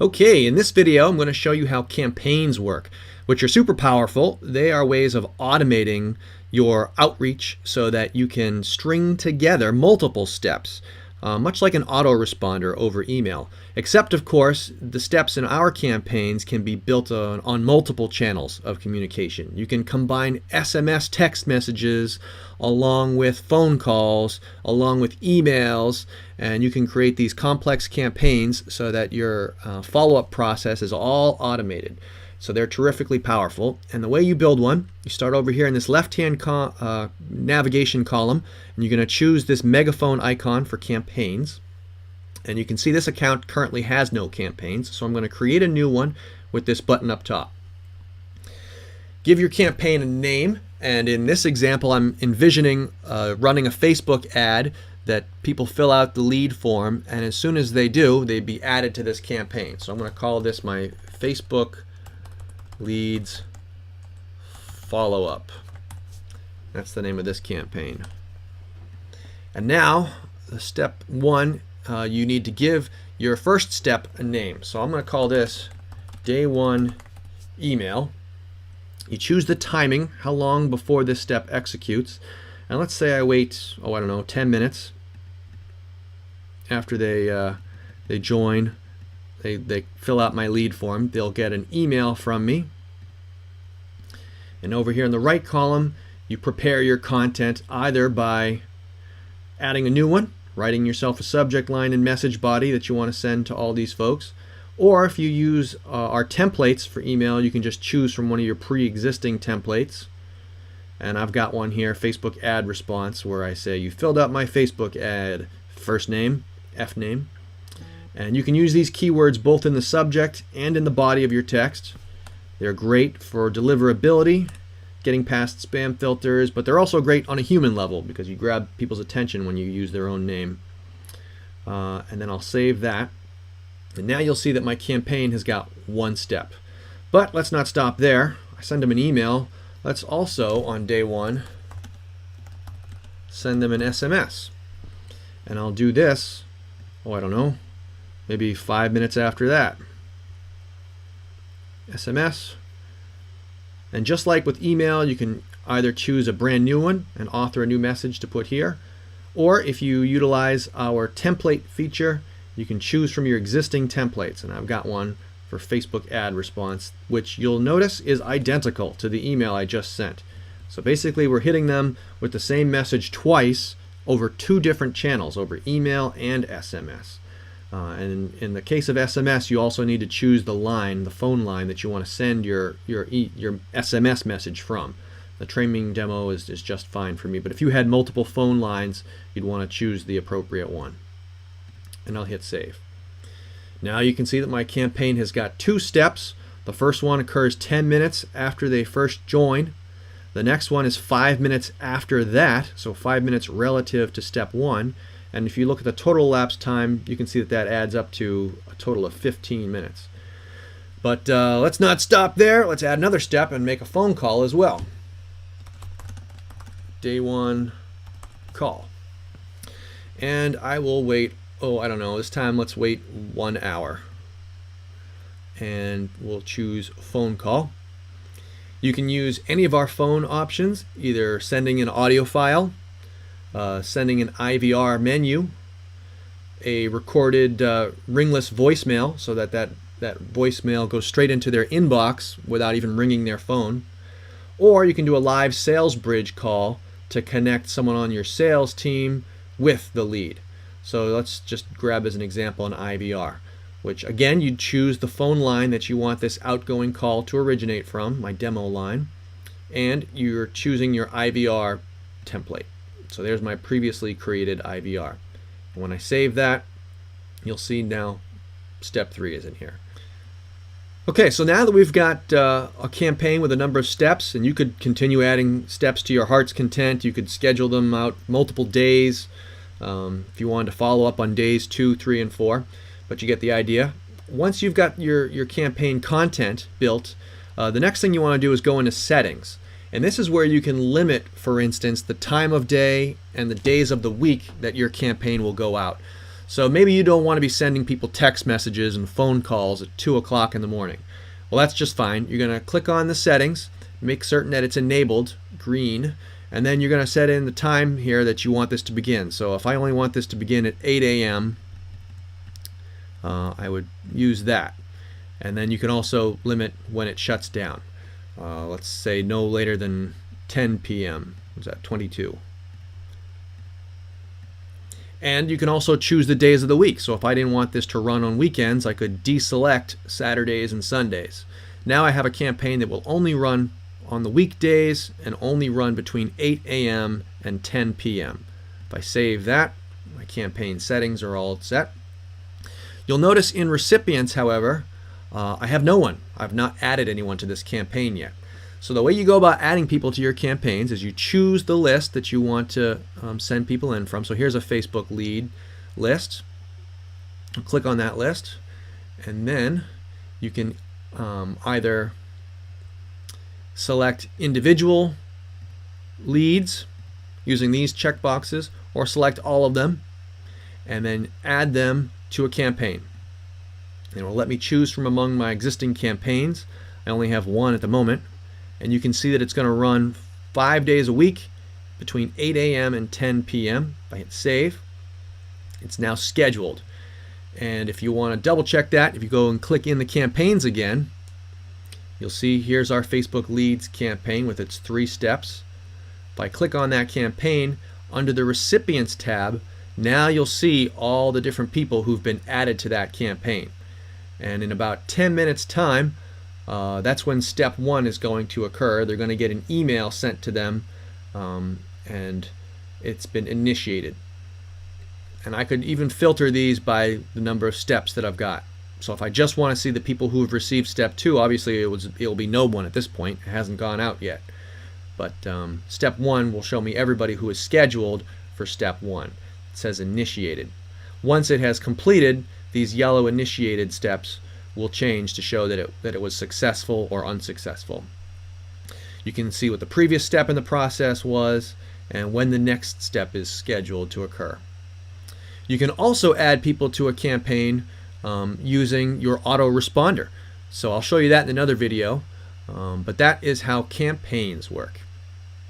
Okay, in this video I'm going to show you how campaigns work, which are super powerful. They are ways of automating your outreach so that you can string together multiple steps, much like an autoresponder over email. Except, of course, the steps in our campaigns can be built on multiple channels of communication. You can combine SMS text messages along with phone calls, along with emails, and you can create these complex campaigns so that your follow-up process is all automated. So they're terrifically powerful. And the way you build one, you start over here in this left-hand navigation column, and you're going to choose this megaphone icon for campaigns. And you can see this account currently has no campaigns, so I'm going to create a new one with this button up top. Give your campaign a name, and in this example I'm envisioning running a Facebook ad that people fill out the lead form, and as soon as they do, they'd be added to this campaign. So I'm going to call this my Facebook Leads Follow-Up. That's the name of this campaign. And now, step one, you need to give your first step a name. So I'm going to call this Day 1 Email. You choose the timing, how long before this step executes. And let's say I wait, 10 minutes after they join. They fill out my lead form. They'll get an email from me. And over here in the right column, you prepare your content either by adding a new one, writing yourself a subject line and message body that you want to send to all these folks. Or if you use our templates for email, you can just choose from one of your pre-existing templates. And I've got one here, Facebook ad response, where I say, you filled out my Facebook ad, first name, F name. And you can use these keywords both in the subject and in the body of your text. They're great for deliverability, getting past spam filters, but they're also great on a human level because you grab people's attention when you use their own name. And then I'll save that. And now you'll see that my campaign has got one step. But let's not stop there. I send them an email. Let's also, on day one, send them an SMS. And I'll do this, maybe 5 minutes after that. SMS. And just like with email, you can either choose a brand new one and author a new message to put here, or if you utilize our template feature, you can choose from your existing templates. And I've got one for Facebook ad response, which you'll notice is identical to the email I just sent. So basically we're hitting them with the same message twice over two different channels, over email and SMS. And in the case of SMS, you also need to choose the line, the phone line that you want to send your SMS message from. The training demo is just fine for me, but if you had multiple phone lines, you'd want to choose the appropriate one. And I'll hit save. Now you can see that my campaign has got two steps. The first one occurs 10 minutes after they first join. The next one is 5 minutes after that, so 5 minutes relative to step one. And if you look at the total elapsed time, you can see that that adds up to a total of 15 minutes. But let's not stop there. Let's add another step and make a phone call as well. Day 1 call. And I will wait, this time let's wait 1 hour. And we'll choose phone call. You can use any of our phone options, either sending an audio file, sending an IVR menu, a recorded ringless voicemail so that voicemail goes straight into their inbox without even ringing their phone, or you can do a live sales bridge call to connect someone on your sales team with the lead. So let's just grab as an example an IVR, which again you'd choose the phone line that you want this outgoing call to originate from, my demo line, and you're choosing your IVR template. So there's my previously created IVR. And when I save that, you'll see now step 3 is in here. Okay, so now that we've got a campaign with a number of steps, and you could continue adding steps to your heart's content, you could schedule them out multiple days if you wanted to follow up on days 2, 3, and 4, but you get the idea. Once you've got your campaign content built, the next thing you want to do is go into settings. And this is where you can limit, for instance, the time of day and the days of the week that your campaign will go out. So maybe you don't want to be sending people text messages and phone calls at 2 o'clock in the morning. Well, that's just fine. You're going to click on the settings, make certain that it's enabled, green, and then you're going to set in the time here that you want this to begin. So if I only want this to begin at 8 a.m., I would use that. And then you can also limit when it shuts down. Let's say no later than 10 p.m. What's that, 22? And you can also choose the days of the week. So if I didn't want this to run on weekends, I could deselect Saturdays and Sundays. Now I have a campaign that will only run on the weekdays and only run between 8 a.m. and 10 p.m. If I save that, my campaign settings are all set. You'll notice in recipients, however, I have no one. I've not added anyone to this campaign yet. So the way you go about adding people to your campaigns is you choose the list that you want to send people in from. So here's a Facebook lead list. I'll click on that list, and then you can either select individual leads using these checkboxes, or select all of them and then add them to a campaign. And it will let me choose from among my existing campaigns. I only have one at the moment. And you can see that it's going to run 5 days a week between 8 a.m. and 10 p.m. If I hit save, it's now scheduled. And if you want to double check that, if you go and click in the campaigns again, you'll see here's our Facebook Leads campaign with its 3 steps. If I click on that campaign, under the Recipients tab, now you'll see all the different people who've been added to that campaign. And in about 10 minutes time, that's when step 1 is going to occur. They're going to get an email sent to them, and it's been initiated. And I could even filter these by the number of steps that I've got. So if I just want to see the people who have received step 2, obviously it'll be no one at this point. It hasn't gone out yet. But step 1 will show me everybody who is scheduled for step 1. It says initiated. Once it has completed, these yellow initiated steps will change to show that it was successful or unsuccessful. You can see what the previous step in the process was and when the next step is scheduled to occur. You can also add people to a campaign using your autoresponder. So I'll show you that in another video, but that is how campaigns work.